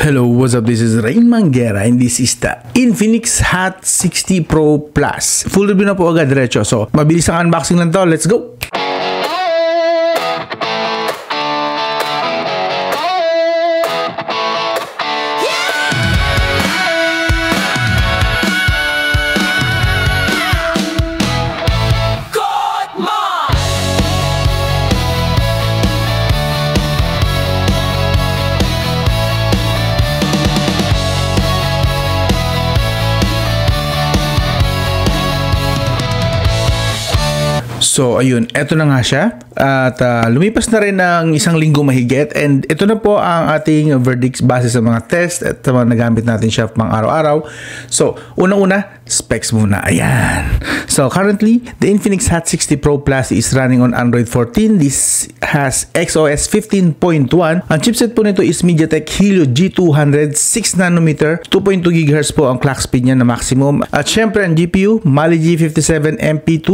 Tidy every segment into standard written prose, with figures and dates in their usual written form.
Hello, what's up? This is Rain Manguera and this is the Infinix Hot 60 Pro Plus. Full review na po agad diretso. So, mabilis ang unboxing lang to. Let's go! So, ayun, eto na nga siya. At lumipas na rin ng isang linggo mahigit. And ito na po ang ating verdicts base sa mga test at sa mga nagamit natin siya pang araw-araw. So, unang-una, specs muna. Ayan. So, currently, the Infinix Hot 60 Pro Plus is running on Android 14. This has XOS 15.1. Ang chipset po nito is MediaTek Helio G200 6nm. 2.2 GHz po ang clock speed niya na maximum. At syempre, ang GPU, Mali G57 MP2.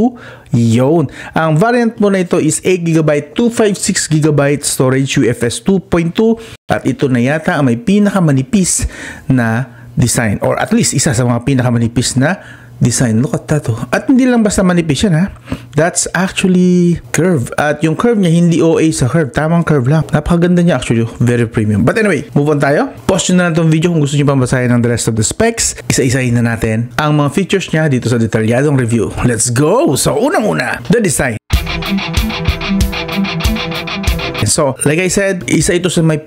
Yun. Ang variant mo na ito is 8GB, 256GB storage UFS 2.2 at ito na yata ang may pinakamanipis na design or at least isa sa mga pinakamanipis na design. Look at that. At hindi lang basta manipis yan ha. That's actually curve. At yung curve niya hindi OA sa curve. Tamang curve lang. Napakaganda niya actually. Very premium. But anyway, move on tayo. Pause nyo na itong video kung gusto nyo pang basahin ng the rest of the specs. Isa-isahin na natin ang mga features niya dito sa detalyadong review. Let's go! So, unang-una, the design. So, like I said, isa ito sa may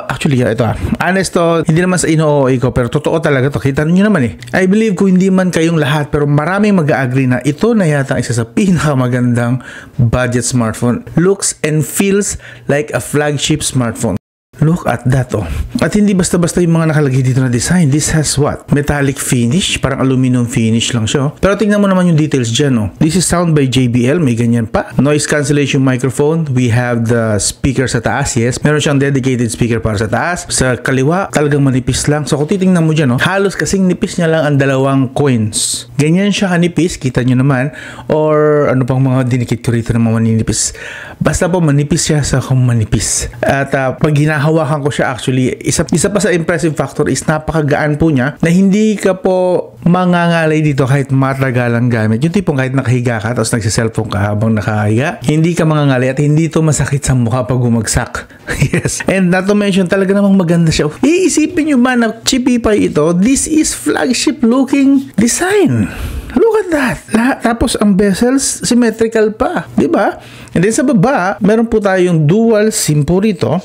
actually, ito honest to, hindi naman sa ino-OA ko, pero totoo talaga to. Kita nyo naman eh. I believe kung hindi man kayong lahat, pero maraming mag-agree na ito na yata isa sa pinakamagandang budget smartphone. Looks and feels like a flagship smartphone. Look at that At hindi basta-basta yung mga nakalagay dito na design. This has what? Metallic finish. Parang aluminum finish lang siya. Pero tingnan mo naman yung details dyan This is sound by JBL. May ganyan pa. Noise cancellation microphone. We have the speaker sa taas. Yes. Meron siyang dedicated speaker para sa taas. Sa kaliwa, talagang manipis lang. So kung titingnan mo dyan halos kasing nipis niya lang ang dalawang coins. Ganyan siya kanipis. Kita nyo naman. Or ano pang mga dinikit ko rito na mga maninipis. Basta po manipis siya sa kung manipis. At pag hinahawakan ko siya actually, isa pa sa impressive factor is napakagaan po niya na hindi ka po mangangalay dito kahit matagalang gamit. Yung tipong kahit nakahiga ka tapos nagsiselfone ka habang nakahiga, hindi ka mangangalay at hindi ito masakit sa mukha pag bumagsak. Yes. And not to mention, talaga namang maganda siya. Iisipin nyo ba na chippy pa ito? This is flagship looking design. Look at that. Tapos ang bezels symmetrical pa, 'di ba? And then sa baba, meron po tayong dual SIM po rito.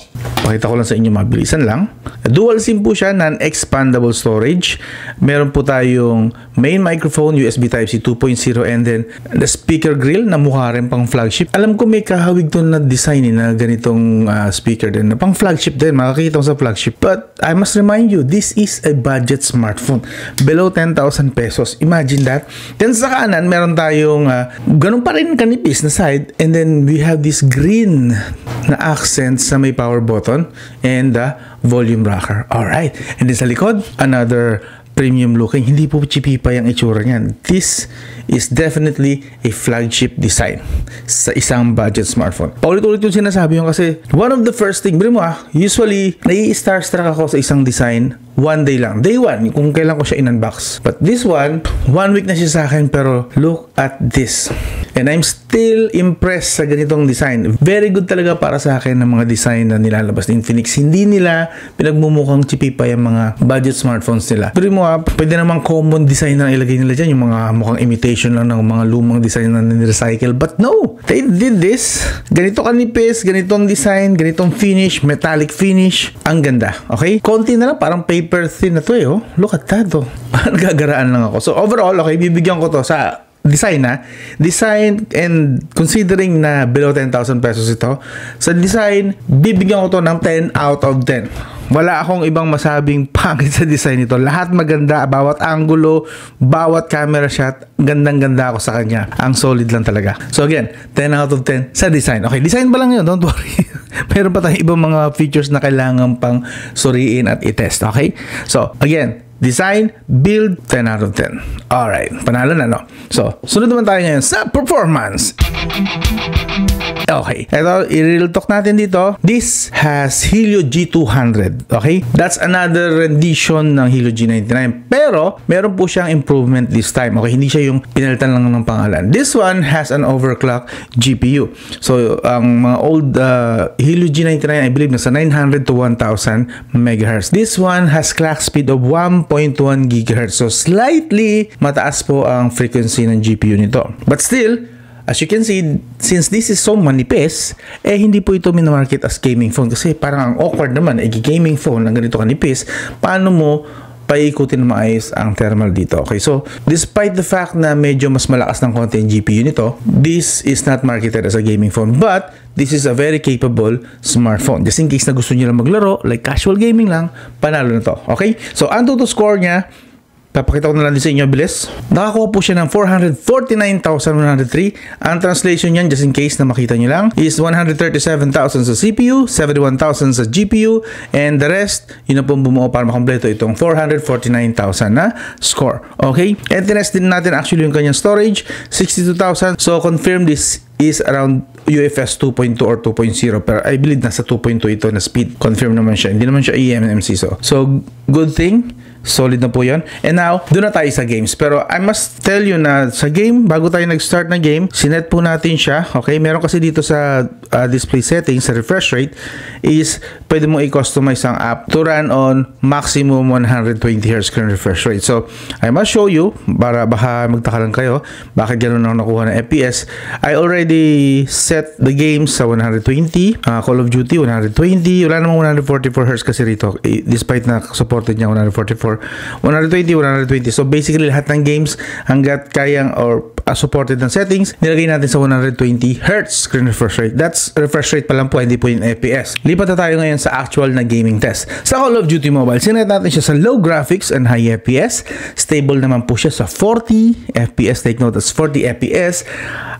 Pakita ko lang sa inyo mabilisan lang. Dual SIM po siya, non-expandable storage. Meron po tayong main microphone, USB Type-C 2.0 and then the speaker grill na mukha rin pang flagship. Alam ko may kahawig to na design na ganitong speaker din. Pang flagship din, makakita mo sa flagship. But I must remind you, this is a budget smartphone. Below 10,000 pesos. Imagine that. Then sa kanan, meron tayong ganun pa rin kanipis na side and then we have this green na accent sa may power button and the volume rocker. Alright. And then sa likod, another premium looking. Hindi po chippy pa yung itsura niyan. This is definitely a flagship design sa isang budget smartphone. Paulit-ulit yung sinasabi yun kasi one of the first thing, usually nai-starstruck ako sa isang design one day lang. Day one, kung kailan ko siya in-unbox. But this one week na siya sa akin pero look at this. And I'm still impressed sa ganitong design. Very good talaga para sa akin ng mga design na nilalabas ni Infinix. Hindi nila pinagmumukhang chippy pa yung mga budget smartphones nila. Pero pwede namang common design na ilagay nila dyan. Yung mga mukhang imitation lang ng mga lumang design na nirecycle. But no! They did this. Ganito kanipis, ganitong design, ganitong finish, metallic finish. Ang ganda. Okay? Konti na lang, parang paper thin na to Look at that Nagagaraan lang ako. So overall, okay, bibigyan ko to sa design and considering na below 10,000 pesos ito, sa design, bibigyan ko to ng 10 out of 10. Wala akong ibang masabing pangit sa design nito. Lahat maganda, bawat angulo, bawat camera shot, gandang-ganda ako sa kanya. Ang solid lang talaga. So again, 10 out of 10 sa design. Okay, design pa lang yun, don't worry. Meron pa tayong ibang mga features na kailangan pang suriin at i-test. Okay? So again, design, build, 10 out of 10. Alright, panalo na So, sunod naman tayo ngayon sa performance. Okay. Ito, i-real talk natin dito. This has Helio G200. Okay? That's another rendition ng Helio G99. Pero, meron po siyang improvement this time. Okay? Hindi siya yung pinalitan lang ng pangalan. This one has an overclock GPU. So, ang mga old Helio G99, I believe, nasa 900 to 1000 MHz. This one has clock speed of 1.1 GHz. So, slightly mataas po ang frequency ng GPU nito. But still, as you can see, since this is so manipis, hindi po ito minamarket as gaming phone kasi parang ang awkward naman, gaming phone ng ganito kanipis, paano mo paikutin na maayos ang thermal dito. Okay, so despite the fact na medyo mas malakas ng konti yung GPU nito, this is not marketed as a gaming phone, but this is a very capable smartphone. Just in case na gusto nyo lang maglaro, like casual gaming lang, panalo na to. Okay, so ang total score niya, papakita ko na lang din sa inyo bilis. Nakakuha po siya ng 449,103. Ang translation niyan, just in case na makita nyo lang, is 137,000 sa CPU, 71,000 sa GPU, and the rest, yun na po bumuo para makompleto itong 449,000 na score. Okay? And tinest din natin actually yung kanyang storage, 62,000. So, confirm this is around UFS 2.2 or 2.0, pero I believe nasa 2.2 ito na speed. Confirm naman siya. Hindi naman siya eMMC. So good thing. Solid na po yan. And now, doon na tayo sa games. Pero I must tell you na sa game, bago tayo nag-start na game, sinet po natin siya. Okay? Meron kasi dito sa display settings, sa refresh rate, is pwede mo i-customize ang app to run on maximum 120 Hz screen refresh rate. So, I must show you, para baka magtaka lang kayo, bakit gano'n ako nakuha ng FPS. I already set the games sa 120, Call of Duty 120, wala namang 144 Hz kasi rito, despite na supported niya 144. 120. So basically lahat ng games hanggat kayang or supported ng settings, nilagay natin sa 120 Hz screen refresh rate. That's refresh rate pa lang po, hindi po yung FPS. Lipat na tayo ngayon sa actual na gaming test. Sa Call of Duty Mobile, sinet natin siya sa low graphics and high FPS. Stable naman po siya sa 40 FPS. Take note, that's 40 FPS.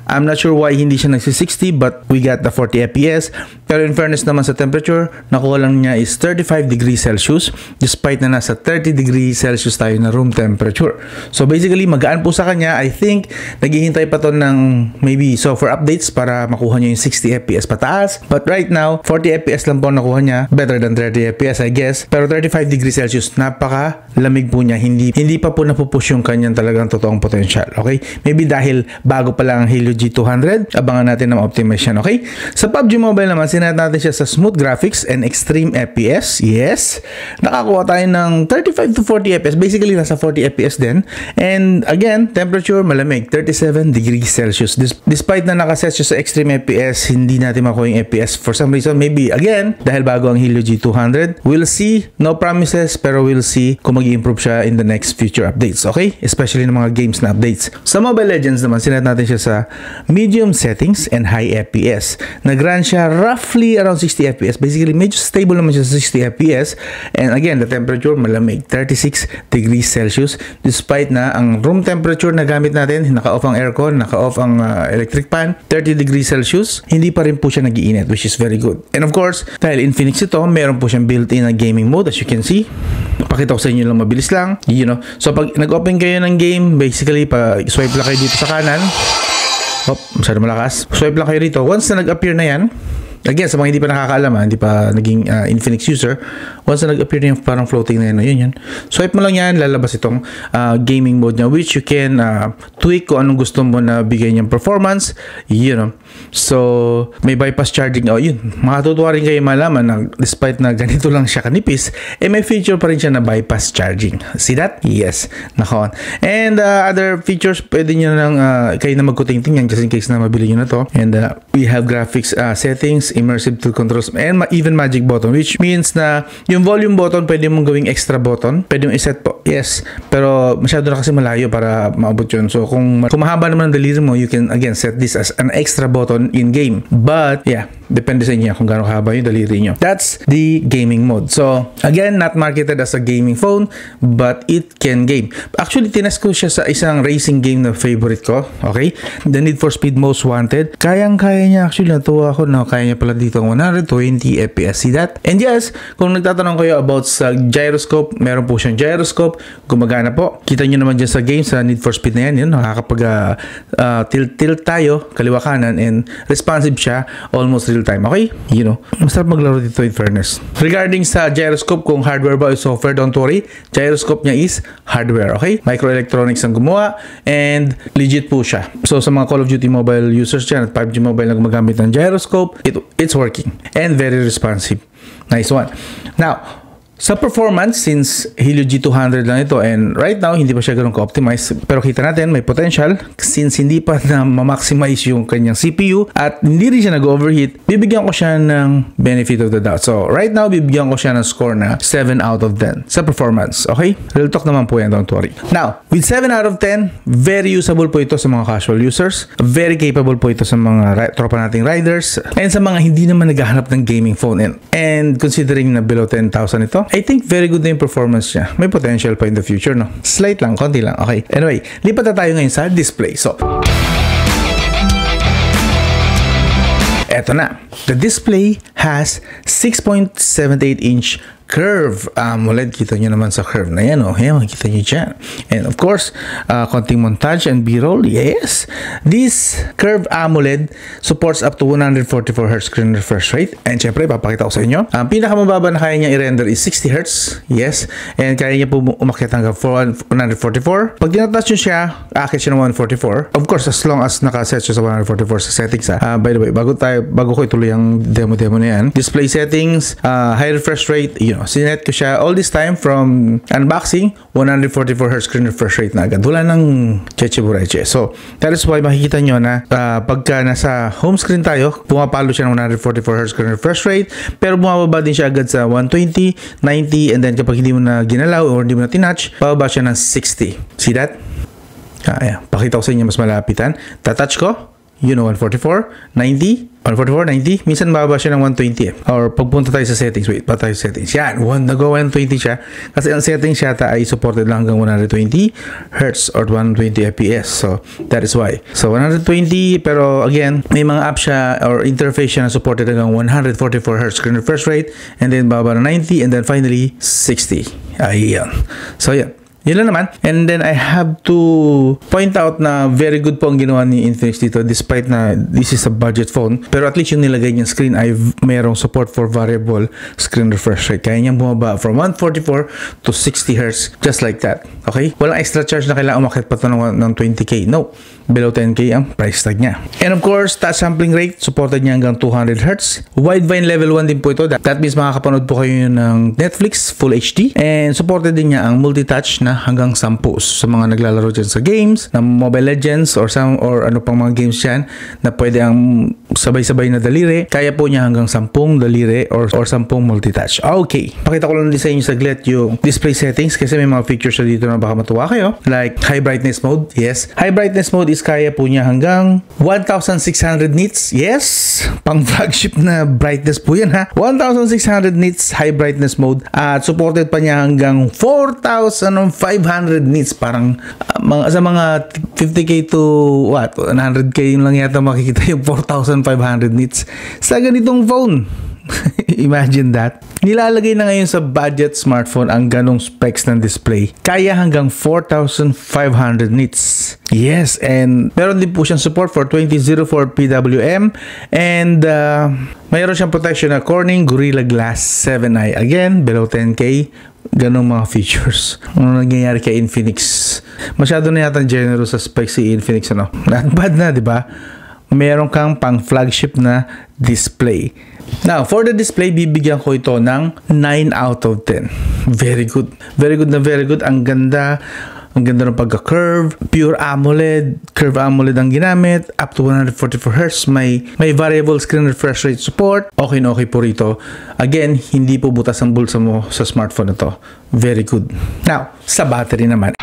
I'm not sure why hindi siya nagsi-60, but we got the 40 FPS. Pero in fairness naman sa temperature, nakuha lang niya is 35 degrees Celsius, despite na nasa 30 degrees Celsius tayo na room temperature. So basically, magaan po sa kanya. I think, naghihintay pa to ng maybe software updates para makuha niya yung 60 FPS pataas. But right now, 40 FPS lang po nakuha niya. Better than 30 FPS, I guess. Pero 35 degrees Celsius, napaka lamig po niya. Hindi pa po napupush yung kanyang talagang totoong potential. Okay? Maybe dahil bago pa lang ang Helio G200, abangan natin na ma-optimize yan. Okay? Sa PUBG Mobile naman, sinet natin siya sa smooth graphics and extreme FPS. Yes. Nakakuha tayo ng 35 to 40 FPS. Basically, nasa 40 FPS din. And again, temperature malamig. 37 degrees Celsius. Despite na nakaset siya sa extreme FPS, hindi natin makuha yung FPS for some reason. Maybe, again, dahil bago ang Helio G200. We'll see. No promises, pero we'll see kung mag-improve siya in the next future updates. Okay? Especially ng mga games na updates. Sa Mobile Legends naman, sinet natin siya sa medium settings and high FPS. Nag-run siya roughly around 60 FPS. Basically, medyo stable naman siya sa 60 FPS. And again, the temperature malamig. 36 degrees Celsius. Despite na ang room temperature na gamit natin, naka-off ang aircon, naka-off ang electric fan, 30 degrees Celsius, hindi pa rin po siya nag-iinit, which is very good. And of course, dahil Infinix ito, meron po siyang built-in na gaming mode, as you can see. Pakita ko sa inyo lang mabilis lang. You know. So, pag nag-open kayo ng game, basically, swipe lang kayo dito sa kanan. Masyado malakas. Swipe lang kayo dito. Once na nag-appear na yan, again, sa mga hindi pa nakakaalam, hindi pa naging Infinix user, once na nag-appear na yung parang floating na yun. Swipe mo lang yan, lalabas itong gaming mode niya, which you can tweak kung anong gusto mo na bigay niyang performance. You know. So, may bypass charging. Yun. Makatutuwa rin kayo malaman na despite na ganito lang siya kanipis, may feature pa rin siya na bypass charging. See that? Yes. Naka-on. And other features, pwede nyo lang kayo na magkuting-ting yan just in case na mabili nyo na to. And we have graphics settings, immersive tool controls, and even magic button, which means na yung volume button, pwede mong gawing extra button. Pwede mong iset po. Yes. Pero masyado na kasi malayo para maabot yun. So, kung mahaba naman ang daliri mo, you can again set this as an extra button in-game. But, yeah, depende sa inyo kung gaano kahaba yung daliri nyo. That's the gaming mode. So, again, not marketed as a gaming phone, but it can game. Actually, tinest ko siya sa isang racing game na favorite ko. Okay? The Need for Speed Most Wanted. Kayang-kaya niya. Actually, natuwa ako na kaya niya pala dito ang 120 FPS. See that? And yes, kung nagtatanong kayo about sa gyroscope, meron po siyang gyroscope. Gumagana po. Kita nyo naman dyan sa game, sa Need for Speed na yan. Nakakapag tilt tayo, kaliwa kanan, and responsive siya, almost real time. Okay? Masarap maglaro dito in fairness. Regarding sa gyroscope, kung hardware ba o software, don't worry. Gyroscope niya is hardware. Okay? Microelectronics ang gumawa, and legit po siya. So sa mga Call of Duty mobile users dyan at 5G mobile na gumagamit ng gyroscope, it's working and very responsive. Nice one. Now, sa performance, since Helio G200 lang ito, and right now hindi pa siya ganun ka-optimize, pero kita natin may potential since hindi pa na ma-maximize yung kanyang CPU at hindi rin siya nag-overheat, bibigyan ko siya ng benefit of the doubt. So right now bibigyan ko siya ng score na 7 out of 10 sa performance. Okay? Real talk naman po yan, don't worry. Now, with 7 out of 10, very usable po ito sa mga casual users, very capable po ito sa mga tropa nating riders, and sa mga hindi naman naghahanap ng gaming phone. And considering na below 10,000 ito, I think very good na yung performance niya. May potential pa in the future, no? Slight lang, konti lang. Okay. Anyway, lipat na tayo ngayon sa display. So, eto na. The display has 6.78-inch curve AMOLED. Kita nyo naman sa curve na yan, makikita nyo dyan. And of course, konting montage and b-roll. Yes! This curve AMOLED supports up to 144Hz screen refresh rate. And syempre, papakita ko sa inyo. Ang pinakamababa na kaya niya i-render is 60Hz. Yes. And kaya niya po umakyat hanggang 144. Pag tinatouch nyo siya, aakit siya ng 144. Of course, as long as nakaset siya sa 144 sa settings. By the way, bago ko ituloy ang demo na yan. Display settings, high refresh rate, sinet ko siya all this time from unboxing, 144Hz screen refresh rate na agad. Wala nang cheche-bureche. So, that is why makikita nyo na pagka nasa home screen tayo, pumapalo siya ng 144Hz screen refresh rate, pero bumababa din siya agad sa 120, 90, and then kapag hindi mo na ginalaw or hindi mo na tinouch, bababa siya ng 60. See that? Ayan. Pakita ko sa inyo mas malapitan. Tatouch ko, 144, 90, 144, 90. Minsan mababa siya ng 120 Or pagpunta tayo sa settings. Wait, pa tayo sa settings. Yan, nag-go 120 siya. Kasi ang settings yata ay supported lang hanggang 120 Hz or 120 FPS. So, that is why. So, 120, pero again, may mga app siya or interface siya na supported hanggang 144Hz screen refresh rate, and then bababa na 90, and then finally, 60. Ayan. So, yan. Yun lang naman. And then I have to point out na very good po ang ginawa ni Infinix dito despite na this is a budget phone. Pero at least yung nilagay niyang screen ay mayroong support for variable screen refresh rate. Kaya niyang bumaba from 144 to 60 Hz just like that. Okay? Walang extra charge na kailangan umakit pa ito ng 20K. No. Below 10K ang price tag niya. And of course, touch sampling rate, supported niya hanggang 200 Hz. Widevine level 1 din po ito. That means makakapanood po kayo ng Netflix Full HD. And supported din niya ang multi-touch na hanggang 10 sa mga naglalaro dyan sa games, na Mobile Legends or ano pang mga games dyan na pwede ang sabay-sabay na daliri. Kaya po niya hanggang 10 daliri or 10 multi-touch. Okay. Pakita ko lang din sa inyo saglit yung display settings kasi may mga features na dito na baka matuwa kayo. Like high brightness mode. Yes. High brightness mode is kaya po niya hanggang 1600 nits. Yes. Pang flagship na brightness po yan, ha. 1600 nits high brightness mode. At supported pa niya hanggang 4500 nits. Parang sa mga 50K to 100K lang yata makikita yung 4500 nits sa ganitong phone. Imagine that. Nilalagay na ngayon sa budget smartphone ang ganong specs ng display. Kaya hanggang 4500 nits. Yes, and meron din po siyang support for 2004 PWM, and mayroon siyang protection na Corning Gorilla Glass 7i. Again, below 10K. Ganong mga features. Ano nangyayari kay Infinix? Masyado na yata generous sa specs si Infinix, ano? Not bad na, di ba? Meron kang pang flagship na display. Now, for the display, bibigyan ko ito ng 9 out of 10. Very good. Very good na very good. Ang ganda. Ang ganda ng pagka-curve. Pure AMOLED. Curve AMOLED ang ginamit. Up to 144Hz. May variable screen refresh rate support. Okay na okay po rito. Again, hindi po butas ang bulsa mo sa smartphone na to. Very good. Now, sa battery naman.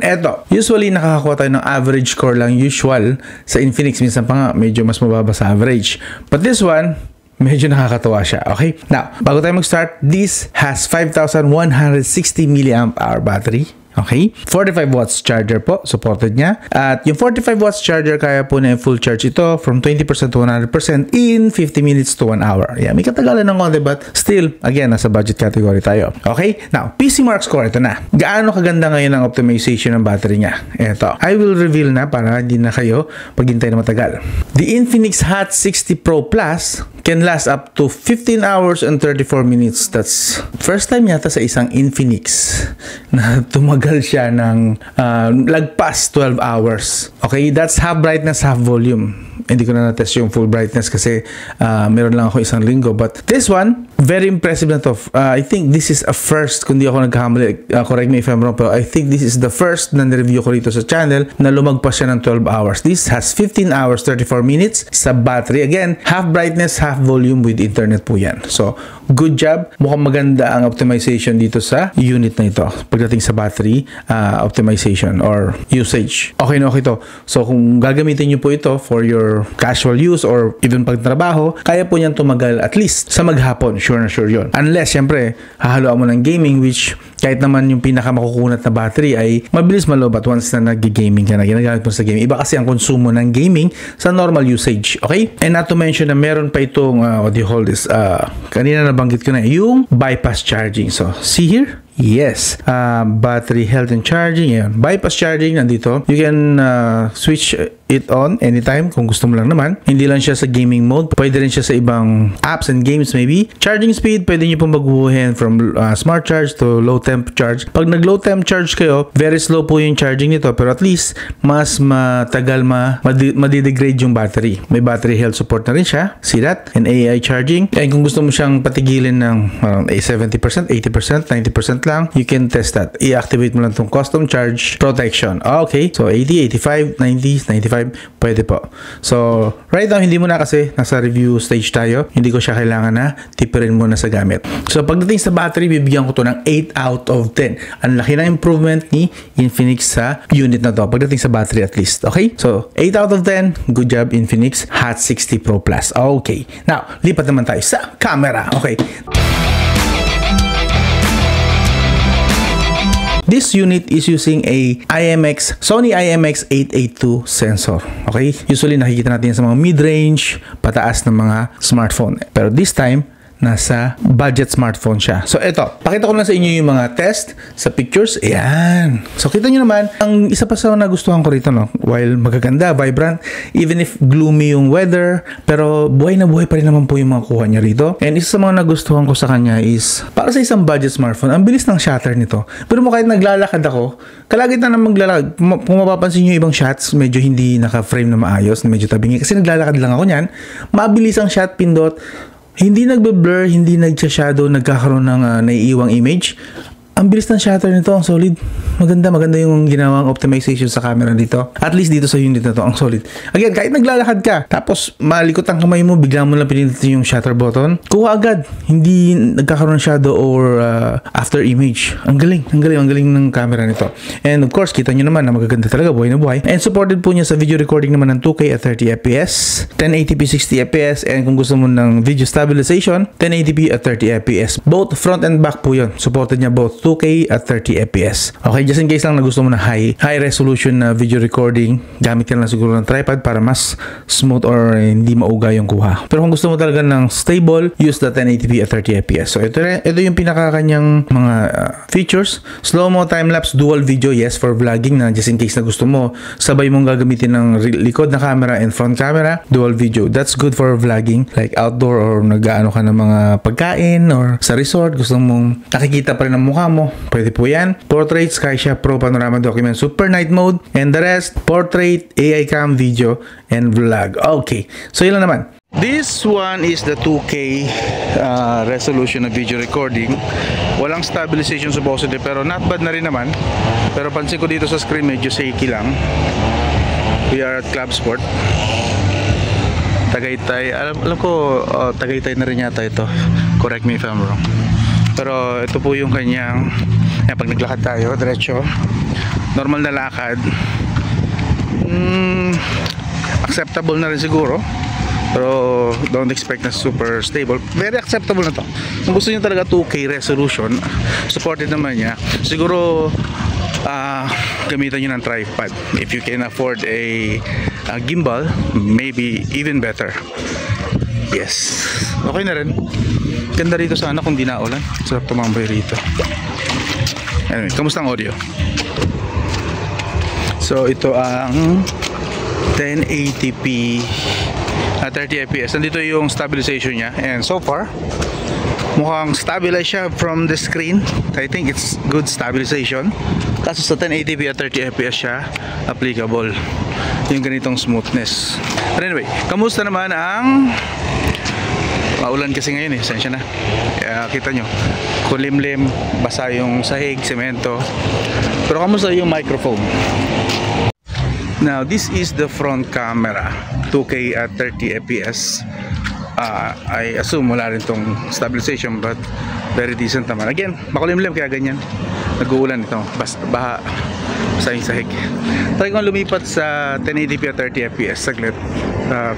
Eto, usually nakakakuha tayo ng average score lang usual sa Infinix. Minsan pa nga, medyo mas mababa sa average. But this one, medyo nakakatawa siya. Okay? Now, bago tayo mag-start, this has 5160 mAh battery. Okay? 45 watts charger po, supported niya. At yung 45 watts charger, kaya po na full charge ito from 20% to 100% in 50 minutes to 1 hour. Yeah, may katagalan ng konti, but still, again, nasa budget category tayo. Okay? Now, PC Mark score, ito na. Gaano kaganda ngayon ang optimization ng battery niya? Ito. I will reveal na para hindi na kayo paghintay na matagal. The Infinix Hot 60 Pro Plus can last up to 15 hours and 34 minutes. That's first time yata sa isang Infinix na tumagal siya ng lagpas 12 hours. Okay, that's half brightness, half volume. Hindi ko na na-test yung full brightness kasi meron lang ako isang linggo. But this one, very impressive na to. I think this is a first, kung di ako nagkakamali, correct me if I'm wrong, pero I think this is the first na nireview ko rito sa channel na lumagpas siya ng 12 hours. This has 15 hours, 34 minutes sa battery. Again, half brightness, half volume with internet po yan. So, good job. Mukhang maganda ang optimization dito sa unit na ito pagdating sa battery optimization or usage. Okay na okay to. So, kung gagamitin nyo po ito for your casual use or even pagtrabaho, kaya po niyan tumagal at least sa maghapon. Sure na sure yun. Unless, syempre, hahaluan mo ng gaming, which kahit naman yung pinakamakukunat na battery ay mabilis malobat once na nag-gaming ka na, ginagamit mo sa gaming. Iba kasi ang konsumo ng gaming sa normal usage. Okay? And not to mention na meron pa itong, what do you call this? Kanina nabanggit ko na, yung bypass charging. So, see here? Yes. Battery health and charging. Ayan. Bypass charging nandito. You can switch it on anytime kung gusto mo lang naman. Hindi lang siya sa gaming mode. Pwede rin siya sa ibang apps and games maybe. Charging speed, pwede nyo pong magbubuhin from smart charge to low temp charge. Pag nag low temp charge kayo, very slow po yung charging nito, pero at least mas matagal madidegrade yung battery. May battery health support na rin siya. See that? And AI charging. And kung gusto mo siyang patigilin ng 70%, 80%, 90% lang, you can test that. I-activate mo lang itong custom charge protection. Okay. So 80, 85, 90, 95, pwede po. So right now, hindi mo na kasi nasa review stage tayo. Hindi ko siya kailangan na tipirin muna sa gamit. So pagdating sa battery, bibigyan ko to ng 8 out of 10. Ang laki ng improvement ni Infinix sa unit na to. Pagdating sa battery at least. Okay? So 8 out of 10. Good job, Infinix Hot 60 Pro Plus. Okay. Now, lipat naman tayo sa camera. Okay. This unit is using a Sony IMX882 sensor. Okay? Usually nakikita natin sa mga mid-range, pataas ng mga smartphone. Pero this time, nasa budget smartphone siya. So ito, pakita ko lang sa inyo yung mga test sa pictures. Ayan. So kita nyo naman, ang isa pa sa nagustuhan ko rito, no? While magaganda, vibrant, even if gloomy yung weather, pero buhay na buhay pa rin naman po yung mga kuha niya rito. And isa sa mga nagustuhan ko sa kanya is, para sa isang budget smartphone, ang bilis ng shutter nito. Pero mo kahit naglalakad ako, kalagit na maglalakad, kung mapapansin nyo yung ibang shots, medyo hindi naka-frame na maayos, medyo tabingi. Kasi naglalakad lang ako niyan, mabilis ang shot, pindot, hindi nagbe-blur, hindi nag-shadow, nagkakaroon ng naiiwang image. Ang bilis ng shutter nito, ang solid. Maganda yung ginawang optimization sa camera dito. At least dito sa unit na to, ang solid. Again, kahit naglalakad ka, tapos malikot ang kamay mo, bigla mo lang pinindutin yung shutter button, kuha agad. Hindi nagkakaroon ng shadow or after image. Ang galing ng camera nito. And of course, kita nyo naman na magaganda talaga, buhay na buhay. And supported po niya sa video recording naman ng 2K at 30 FPS, 1080p 60 FPS, and kung gusto mo ng video stabilization, 1080p at 30 FPS. Both front and back po yun. Supported niya both 2K at 30 FPS. Okay, just in case lang na gusto mo na high resolution na video recording, gamit ka lang siguro ng tripod para mas smooth or hindi mauga yung kuha. Pero kung gusto mo talaga ng stable, use the 1080p at 30 FPS. So ito yung pinakakanyang mga features. Slow-mo, time-lapse, dual video, yes, for vlogging na just in case na gusto mo, sabay mong gagamitin ng likod na camera and front camera, dual video. That's good for vlogging, like outdoor or nag-aano ka ng mga pagkain or sa resort, gusto mong nakikita pa rin ang mukha mo, pwede po yan. Portrait, Skyshot Pro Panorama Document Super Night Mode, and the rest, portrait, AI cam, video, and vlog. Okay, so yun lang naman. This one is the 2K resolution na video recording. Walang stabilization supposedly, pero not bad na rin naman. Pero pansin ko dito sa screen, medyo shaky lang. We are at Club Sport. Tagaytay, alam ko, Tagaytay na rin yata ito. Correct me if I'm wrong. Pero ito po yung kanyang, pag naglakad tayo, diretso, normal na lakad, acceptable na rin siguro. Pero don't expect na super stable. Very acceptable na to. Kung gusto nyo talaga 2K resolution, supported naman niya. Siguro gamitan nyo ng tripod. If you can afford a gimbal, maybe even better. Yes, okay na rin. Ganda rito sana kung di naulan. Sarap tumambay rito. Anyway, kamusta ang audio? So ito ang 1080p 30 fps. Nandito yung stabilization niya, and so far mukhang stabilize siya from the screen. I think it's good stabilization. Kaso sa 1080p at 30 fps siya applicable yung ganitong smoothness. But anyway, kamusta naman ang maulan kasi ngayon eh, sensya na. Kaya kita nyo, kulimlim, basa yung sahig, semento. Pero kamusta yung microphone? Now, this is the front camera, 2K at 30 fps. I assume wala rin tong stabilization, but very decent naman. Again, makulimlim kaya ganyan. Nag-uulan ito, baha sa yung sahig. Try kong lumipat sa 1080p at 30 fps saglit,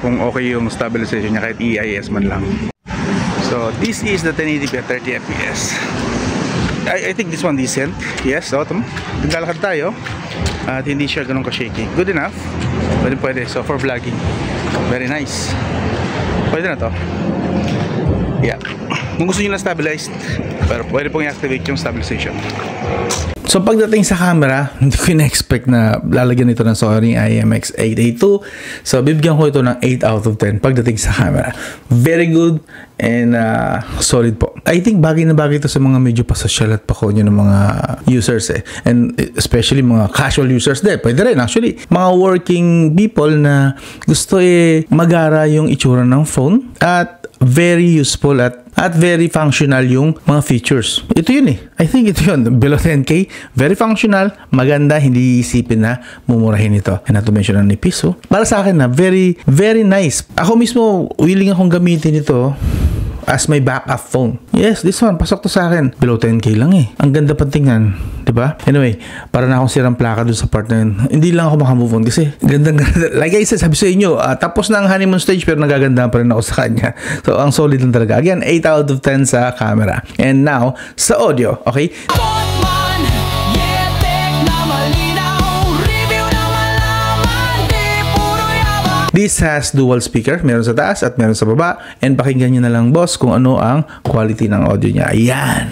kung okay yung stabilization niya kahit EIS man lang. So, this is the 1080p at 30 fps. I think this one decent. Yes, so naglalakad tayo at hindi siya ganun ka-shaky. Good enough. Pwede. So for vlogging, very nice. Pwede na to. Yeah. Kung gusto nyo na stabilized, pero pwede pong i-activate yung stabilization. So pagdating sa camera, hindi ko na-expect na lalagyan ito ng Sony IMX882. So bibigyan ko ito ng 8 out of 10 pagdating sa camera. Very good and solid po. I think bagay na bagay ito sa mga medyo pasosyal at pakonyo ng mga users eh. And especially mga casual users din. Pwede rin actually. Mga working people na gusto magara yung itsura ng phone at very useful at very functional yung mga features. Ito yun eh. I think ito yun. Below 10K, very functional, maganda, hindi isipin na mumurahin ito. And not to mention ang nipis. So, para sa akin na, very, very nice. Ako mismo, willing akong gamitin ito as my backup phone. Yes, this one, pasok to sa akin. Below 10K lang eh. Ang ganda pa tingnan. Diba? Anyway, para na akong sirang plaka dun sa part na yun. Hindi lang ako makamove on kasi ganda. Like I said, sabi sa inyo, tapos na ang honeymoon stage pero nagaganda pa rin ako sa kanya. So, ang solid lang talaga. Again, 8 out of 10 sa camera. And now, sa audio. Okay? This has dual speaker, meron sa taas at meron sa baba, and pakinggan nyo na lang boss kung ano ang quality ng audio niya. Ayan!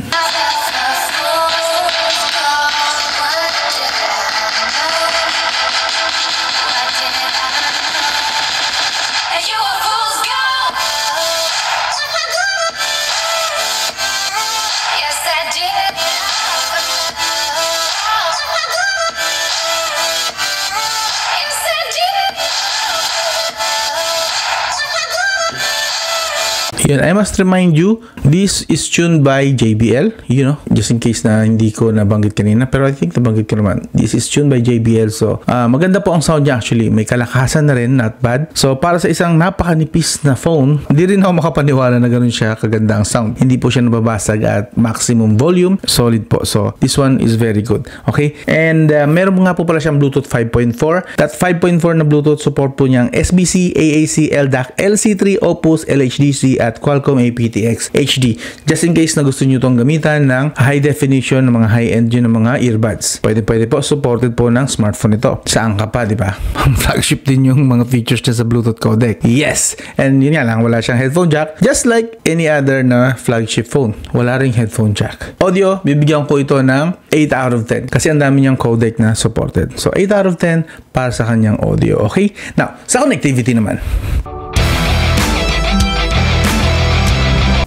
Yun, I must remind you, this is tuned by JBL, you know, just in case na hindi ko nabanggit kanina, pero I think nabanggit ko naman. This is tuned by JBL, so maganda po ang sound niya actually, may kalakasan na rin, not bad. So para sa isang napakanipis na phone, hindi rin ako makapaniwala na ganun siya kaganda ang sound. Hindi po siya nababasag at maximum volume, solid po. So this one is very good, okay? And meron nga po pala siyang Bluetooth 5.4. That 5.4 na Bluetooth support po niyang SBC, AAC, LDAC, LC3, Opus, LHDC at Qualcomm aptX HD. Just in case na gusto nyo itong gamitan ng high definition, ng mga high-end yun ng mga earbuds. Pwede po, supported po ng smartphone ito. Saan ka pa, di ba? Flagship din yung mga features niya sa Bluetooth codec. Yes! And yun nga lang, wala siyang headphone jack. Just like any other na flagship phone. Wala ring headphone jack. Audio, bibigyan ko ito ng 8 out of 10. Kasi ang dami niyang codec na supported. So 8 out of 10 para sa kanyang audio. Okay? Now, sa connectivity naman.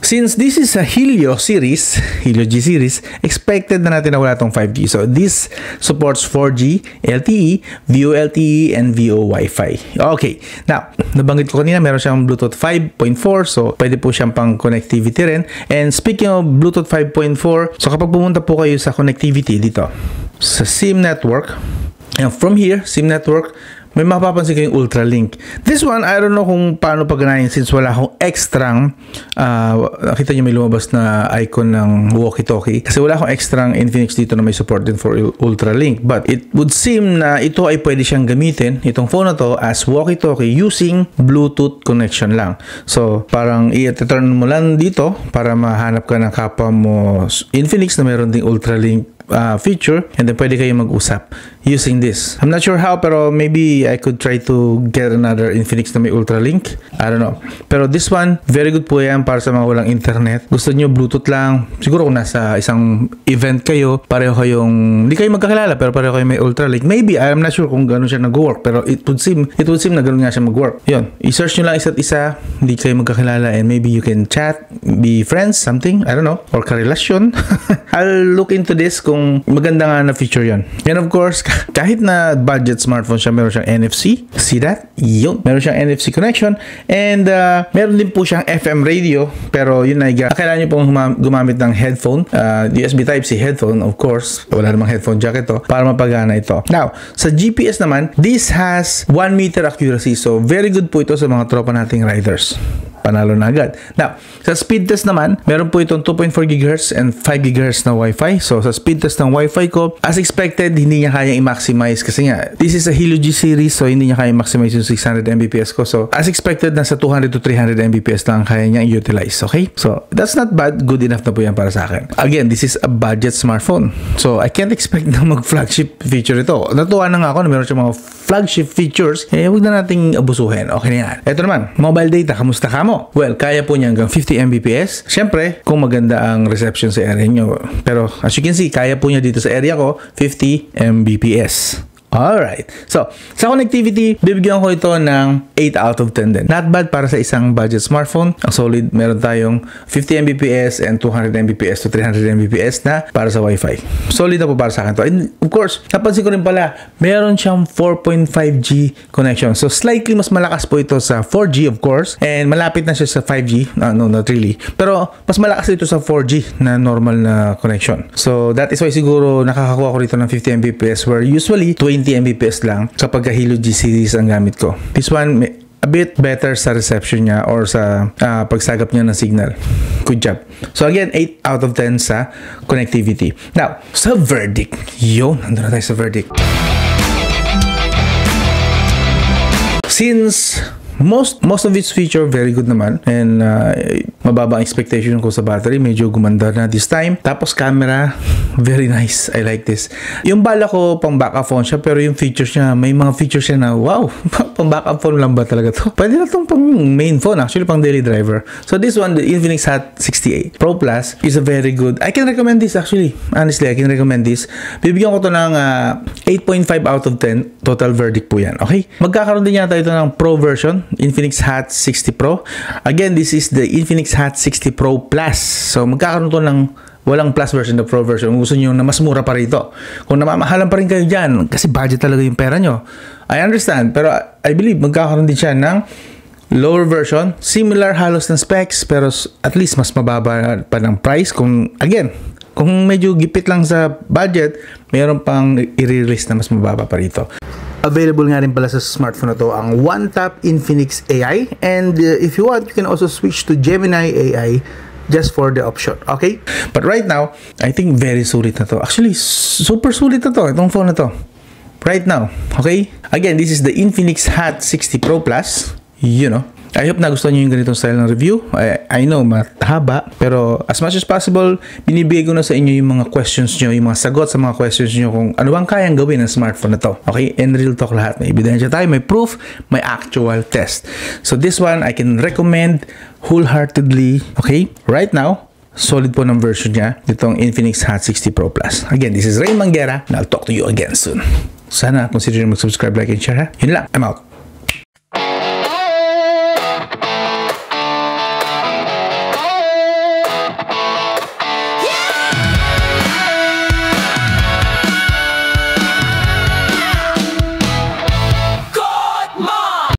Since this is a Helio G series, expected na natin na wala itong 5G. So, this supports 4G, LTE, VoLTE, and VO Wi-Fi. Okay. Now, nabanggit ko kanina, meron siyang Bluetooth 5.4. So, pwede po siyang pang connectivity rin. And speaking of Bluetooth 5.4, so kapag pumunta po kayo sa connectivity dito, sa SIM network, and from here, SIM network, may mapapansin kayong Ultralink. This one, I don't know kung paano paganahin since wala akong extrang, nakita nyo may lumabas na icon ng walkie-talkie. Kasi wala akong extrang Infinix dito na may support din for Ultralink. But it would seem na ito ay pwede siyang gamitin, itong phone na to, as walkie-talkie using Bluetooth connection lang. So, parang i-turn mo lang dito para mahanap ka ng kapwa mo Infinix na meron ding Ultralink feature, and then pwede kayo mag-usap using this. I'm not sure how, pero maybe I could try to get another Infinix na may Ultralink. I don't know. Pero this one, very good po yan para sa mga walang internet. Gusto nyo Bluetooth lang. Siguro kung nasa isang event kayo, pareho kayong, hindi kayo magkakilala, pero pareho kayo may Ultralink. Maybe, I'm not sure kung gano'n siya nag-work, pero it would seem na gano'n nga siya mag-work. Yun. I-search nyo lang isa't isa, hindi kayo magkakilala, and maybe you can chat, be friends, something, I don't know, or karelasyon. I'll look into this kung maganda nga na feature yun. And of course, kahit na budget smartphone siya, meron siyang NFC. See that? Yun. Meron siyang NFC connection, and meron din po siyang FM radio, pero yun na, kailangan nyo pong gumamit ng headphone, USB Type-C headphone, of course, wala namang headphone jack ito, para mapagana ito. Now, sa GPS naman, this has 1 meter accuracy, so very good po ito sa mga tropa nating riders. Panalo na agad. Now, sa speed test naman, meron po itong 2.4 GHz and 5 GHz na Wi-Fi. So, sa speed test ng Wi-Fi ko, as expected, hindi niya kaya i-maximize kasi nga, this is a Helio G series, so hindi niya kaya i-maximize yung 600 Mbps ko. So, as expected, nasa 200 to 300 Mbps lang kaya niya i-utilize. Okay? So, that's not bad. Good enough na po yan para sa akin. Again, this is a budget smartphone. So, I can't expect na mag-flagship feature ito. Natuwa na nga ako na meron siya mga flagship features. Eh, huwag na nating abusuhin. Okay na yan. Ito naman, mobile data. Kamusta ka mo? Well, kaya po niya hanggang 50 Mbps. Siyempre, kung maganda ang reception sa area nyo. Pero, as you can see, kaya po niya dito sa area ko, 50 Mbps. Alright. So, sa connectivity, bibigyan ko ito ng 8 out of 10 din. Not bad para sa isang budget smartphone. Ang solid, meron tayong 50 Mbps and 200 Mbps to 300 Mbps na para sa Wi-Fi. Solid na po para sa akin to. And of course, napansin ko rin pala, meron siyang 4.5G connection. So, slightly mas malakas po ito sa 4G, of course. And malapit na siya sa 5G. No, not really. Pero, mas malakas ito sa 4G na normal na connection. So, that is why siguro nakakakuha ko rito ng 50 Mbps where usually 20 Mbps lang kapag Helio G series ang gamit ko. This one, a bit better sa reception niya or sa pagsagap niya ng signal. Good job. So again, 8 out of 10 sa connectivity. Now, sa verdict. Yun, nandun na tayo sa verdict. Since most of its feature very good naman, and mababa ang expectation ko sa battery, medyo gumanda na this time. Tapos camera, very nice. I like this. Yung bala ko pang backup phone siya, pero yung features niya, may mga features siya na wow, pang backup phone lang ba talaga to? Pwede na itong pang main phone, actually pang daily driver. So this one, the Infinix Hot 68 Pro Plus is a very good. I can recommend this actually. Honestly, I can recommend this. Bibigyan ko to ng 8.5 out of 10. Total verdict po yan. Okay? Magkakaroon din yata ito ng Pro version, Infinix Hot 60 Pro. Again, this is the Infinix Hot 60 Pro Plus. So, magkakaroon to ng walang plus version, the Pro version. Kung gusto nyo na mas mura pa rito. Kung namamahalan pa rin kayo dyan, kasi budget talaga yung pera nyo. I understand, pero I believe magkakaroon din siya ng lower version. Similar halos ng specs, pero at least mas mababa pa ng price. Kung, again, kung medyo gipit lang sa budget, mayroon pang i-release na mas mababa pa rito. Available nga rin pala sa smartphone na to ang One-Tap Infinix AI, and if you want, you can also switch to Gemini AI just for the option. Okay? But right now, I think very sulit na to. Actually, super sulit na to, itong phone na to. Right now. Okay? Again, this is the Infinix Hot 60 Pro Plus. You know, I hope nagustuhan nyo yung ganitong style ng review. I know, mahaba, pero as much as possible, binibigay ko na sa inyo yung mga questions nyo, yung mga sagot sa mga questions nyo kung ano bang kayang gawin ng smartphone na to. Okay? And real talk lahat. May ebidensya tayo, may proof, may actual test. So this one, I can recommend wholeheartedly. Okay? Right now, solid po ng version niya, itong Infinix Hot 60 Pro Plus. Again, this is Ray Manguera, and I'll talk to you again soon. Sana consider mag-subscribe, like, and share, ha? Yun lang. I'm out.